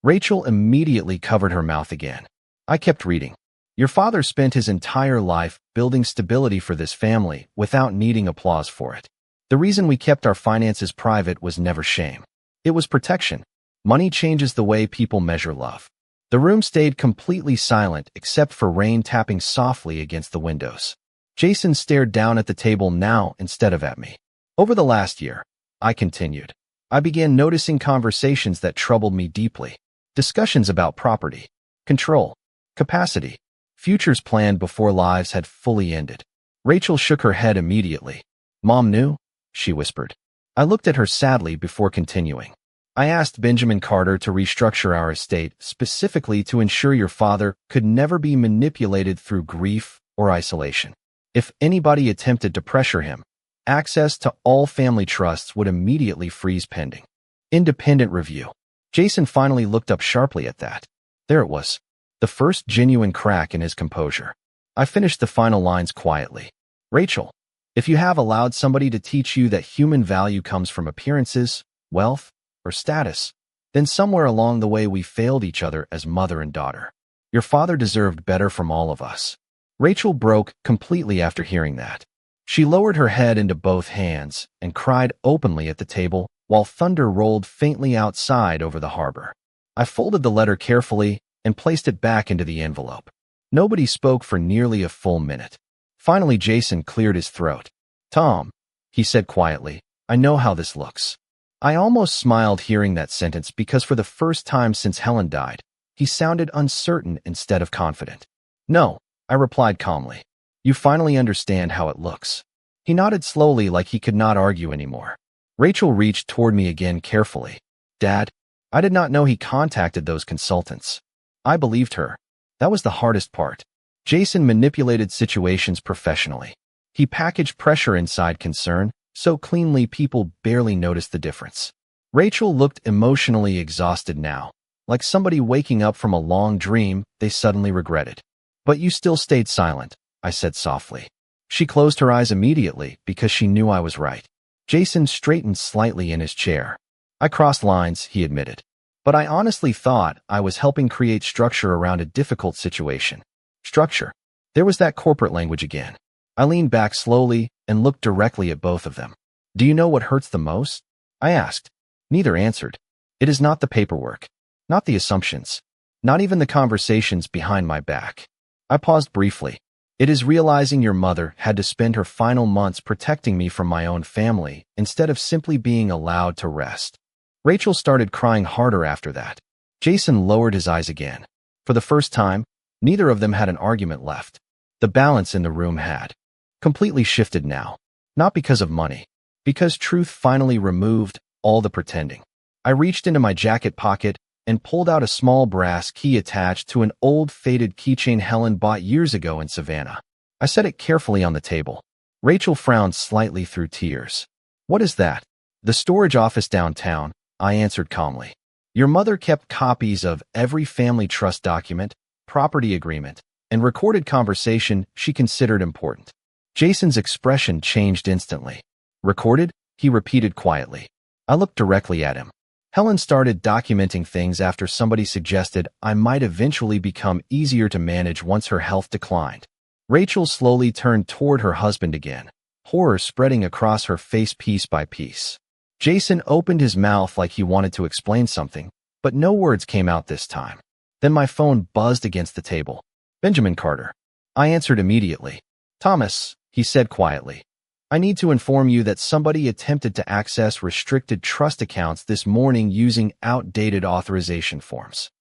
Rachel immediately covered her mouth again. I kept reading. Your father spent his entire life building stability for this family without needing applause for it. The reason we kept our finances private was never shame. It was protection. Money changes the way people measure love. The room stayed completely silent except for rain tapping softly against the windows. Jason stared down at the table now instead of at me. Over the last year, I continued, I began noticing conversations that troubled me deeply. Discussions about property, control, capacity, futures planned before lives had fully ended. Rachel shook her head immediately. Mom knew? She whispered. I looked at her sadly before continuing. I asked Benjamin Carter to restructure our estate specifically to ensure your father could never be manipulated through grief or isolation. If anybody attempted to pressure him, access to all family trusts would immediately freeze pending independent review. Jason finally looked up sharply at that. There it was, the first genuine crack in his composure. I finished the final lines quietly. Rachel, if you have allowed somebody to teach you that human value comes from appearances, wealth, or status, then somewhere along the way we failed each other as mother and daughter. Your father deserved better from all of us. Rachel broke completely after hearing that. She lowered her head into both hands and cried openly at the table while thunder rolled faintly outside over the harbor. I folded the letter carefully and placed it back into the envelope. Nobody spoke for nearly a full minute. Finally, Jason cleared his throat. "Tom," he said quietly, "I know how this looks." I almost smiled hearing that sentence because for the first time since Helen died, he sounded uncertain instead of confident. "No," I replied calmly. "You finally understand how it looks." He nodded slowly like he could not argue anymore. Rachel reached toward me again carefully. "Dad, I did not know he contacted those consultants." I believed her. That was the hardest part. Jason manipulated situations professionally. He packaged pressure inside concern so cleanly people barely noticed the difference. Rachel looked emotionally exhausted now, like somebody waking up from a long dream they suddenly regretted. "But you still stayed silent," I said softly. She closed her eyes immediately because she knew I was right. Jason straightened slightly in his chair. "I crossed lines," he admitted. "But I honestly thought I was helping create structure around a difficult situation." Structure. There was that corporate language again. I leaned back slowly and looked directly at both of them. "Do you know what hurts the most?" I asked. Neither answered. "It is not the paperwork, not the assumptions, not even the conversations behind my back." I paused briefly. "It is realizing your mother had to spend her final months protecting me from my own family instead of simply being allowed to rest." Rachel started crying harder after that. Jason lowered his eyes again. For the first time, neither of them had an argument left. The balance in the room had completely shifted now. Not because of money, because truth finally removed all the pretending. I reached into my jacket pocket and pulled out a small brass key attached to an old faded keychain Helen bought years ago in Savannah. I set it carefully on the table. Rachel frowned slightly through tears. "What is that?" "The storage office downtown," I answered calmly. "Your mother kept copies of every family trust document, property agreement, and recorded conversation she considered important." Jason's expression changed instantly. "Recorded?" he repeated quietly. I looked directly at him. "Helen started documenting things after somebody suggested I might eventually become easier to manage once her health declined." Rachel slowly turned toward her husband again, horror spreading across her face piece by piece. Jason opened his mouth like he wanted to explain something, but no words came out this time. Then my phone buzzed against the table. "Benjamin Carter." I answered immediately. "Thomas," he said quietly, "I need to inform you that somebody attempted to access restricted trust accounts this morning using outdated authorization forms."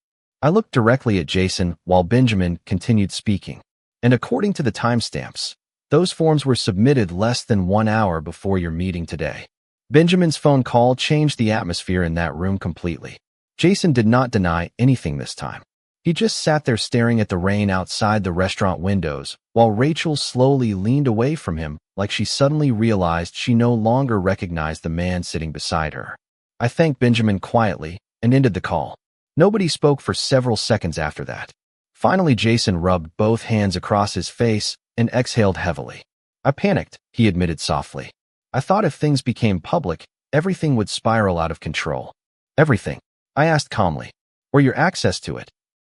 I looked directly at Jason while Benjamin continued speaking. "And according to the timestamps, those forms were submitted less than 1 hour before your meeting today." Benjamin's phone call changed the atmosphere in that room completely. Jason did not deny anything this time. He just sat there staring at the rain outside the restaurant windows, while Rachel slowly leaned away from him like she suddenly realized she no longer recognized the man sitting beside her. I thanked Benjamin quietly and ended the call. Nobody spoke for several seconds after that. Finally, Jason rubbed both hands across his face and exhaled heavily. "I panicked," he admitted softly. "I thought if things became public, everything would spiral out of control." "Everything?" I asked calmly. "Or your access to it?"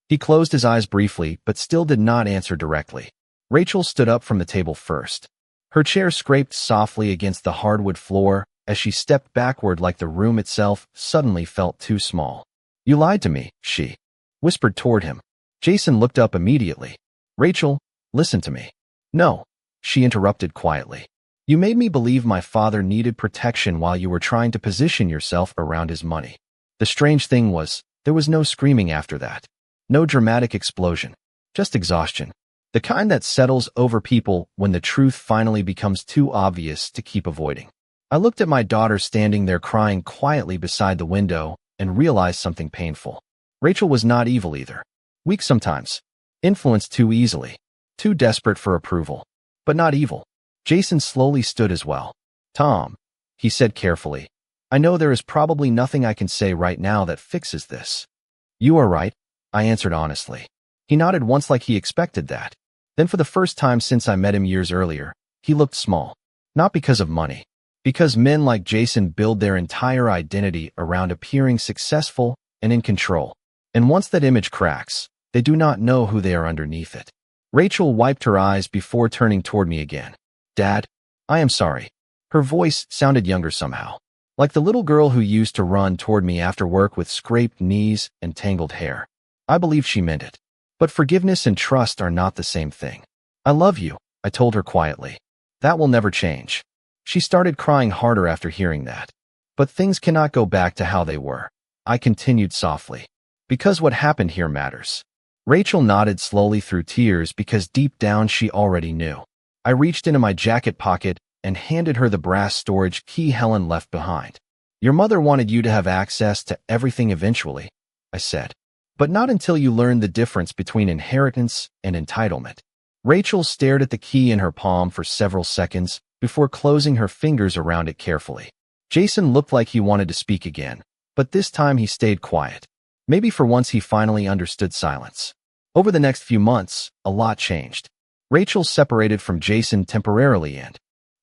He closed his eyes briefly, but still did not answer directly. Rachel stood up from the table first. Her chair scraped softly against the hardwood floor as she stepped backward like the room itself suddenly felt too small. "You lied to me," she whispered toward him. Jason looked up immediately. "Rachel, listen to me." "No," she interrupted quietly. "You made me believe my father needed protection while you were trying to position yourself around his money." The strange thing was, there was no screaming after that. No dramatic explosion. Just exhaustion. The kind that settles over people when the truth finally becomes too obvious to keep avoiding. I looked at my daughter standing there crying quietly beside the window and realized something painful. Rachel was not evil either. Weak sometimes. Influenced too easily. Too desperate for approval. But not evil. Jason slowly stood as well. "Tom," he said carefully, "I know there is probably nothing I can say right now that fixes this." "You are right," I answered honestly. He nodded once like he expected that. Then for the first time since I met him years earlier, he looked small. Not because of money. Because men like Jason build their entire identity around appearing successful and in control. And once that image cracks, they do not know who they are underneath it. Rachel wiped her eyes before turning toward me again. "Dad, I am sorry." Her voice sounded younger somehow. like the little girl who used to run toward me after work with scraped knees and tangled hair. I believed she meant it. But forgiveness and trust are not the same thing. I love you, I told her quietly. That will never change. She started crying harder after hearing that. But things cannot go back to how they were. I continued softly. Because what happened here matters. Rachel nodded slowly through tears because deep down she already knew. I reached into my jacket pocket and handed her the brass storage key Helen left behind. Your mother wanted you to have access to everything eventually, I said. But not until you learned the difference between inheritance and entitlement. Rachel stared at the key in her palm for several seconds before closing her fingers around it carefully. Jason looked like he wanted to speak again, but this time he stayed quiet. Maybe for once he finally understood silence. Over the next few months, a lot changed. Rachel separated from Jason temporarily and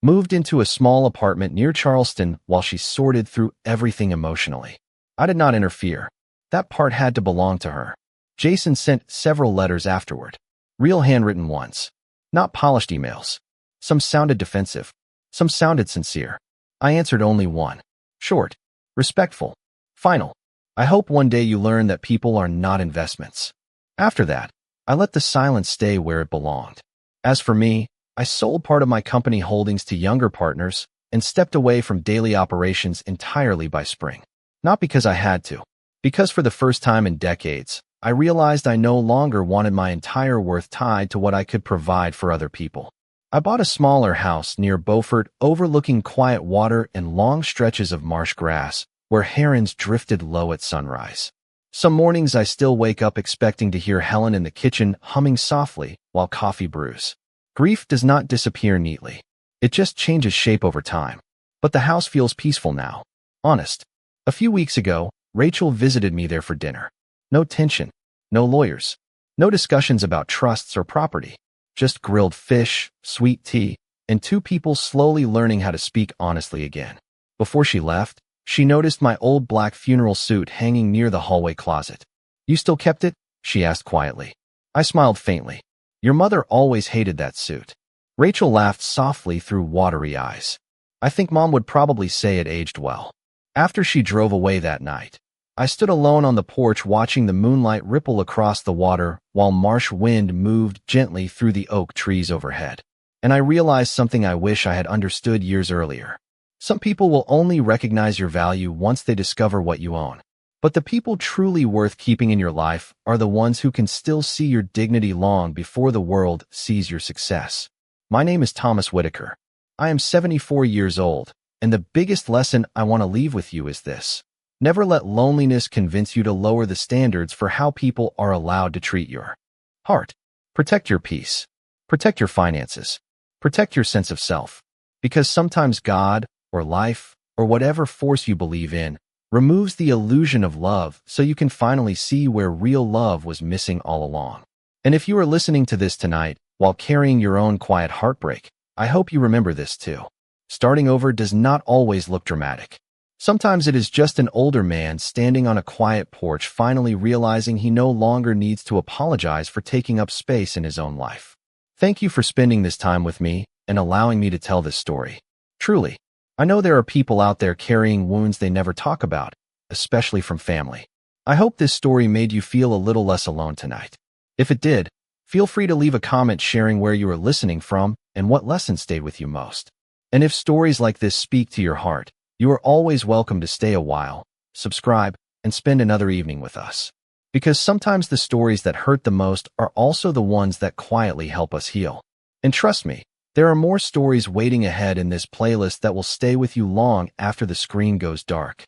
moved into a small apartment near Charleston while she sorted through everything emotionally. I did not interfere. That part had to belong to her. Jason sent several letters afterward. Real handwritten ones. Not polished emails. Some sounded defensive. Some sounded sincere. I answered only one. Short. Respectful. Final. I hope one day you learn that people are not investments. After that, I let the silence stay where it belonged. As for me, I sold part of my company holdings to younger partners and stepped away from daily operations entirely by spring. Not because I had to. Because for the first time in decades, I realized I no longer wanted my entire worth tied to what I could provide for other people. I bought a smaller house near Beaufort overlooking quiet water and long stretches of marsh grass where herons drifted low at sunrise. Some mornings I still wake up expecting to hear Helen in the kitchen humming softly while coffee brews. Grief does not disappear neatly. It just changes shape over time. But the house feels peaceful now. Honest. A few weeks ago, Rachel visited me there for dinner. No tension. No lawyers. No discussions about trusts or property. Just grilled fish, sweet tea, and two people slowly learning how to speak honestly again. Before she left, she noticed my old black funeral suit hanging near the hallway closet. You still kept it? She asked quietly. I smiled faintly. Your mother always hated that suit. Rachel laughed softly through watery eyes. I think Mom would probably say it aged well. After she drove away that night, I stood alone on the porch watching the moonlight ripple across the water while marsh wind moved gently through the oak trees overhead. And I realized something I wish I had understood years earlier. Some people will only recognize your value once they discover what you own. But the people truly worth keeping in your life are the ones who can still see your dignity long before the world sees your success. My name is Thomas Whitaker. I am 74 years old, and the biggest lesson I want to leave with you is this. Never let loneliness convince you to lower the standards for how people are allowed to treat your heart. Protect your peace. Protect your finances. Protect your sense of self. Because sometimes God, or life, or whatever force you believe in, removes the illusion of love so you can finally see where real love was missing all along. And if you are listening to this tonight while carrying your own quiet heartbreak, I hope you remember this too. Starting over does not always look dramatic. Sometimes it is just an older man standing on a quiet porch finally realizing he no longer needs to apologize for taking up space in his own life. Thank you for spending this time with me and allowing me to tell this story. Truly, I know there are people out there carrying wounds they never talk about, especially from family. I hope this story made you feel a little less alone tonight. If it did, feel free to leave a comment sharing where you are listening from and what lesson stayed with you most. And if stories like this speak to your heart, you are always welcome to stay a while, subscribe, and spend another evening with us. Because sometimes the stories that hurt the most are also the ones that quietly help us heal. And trust me, there are more stories waiting ahead in this playlist that will stay with you long after the screen goes dark.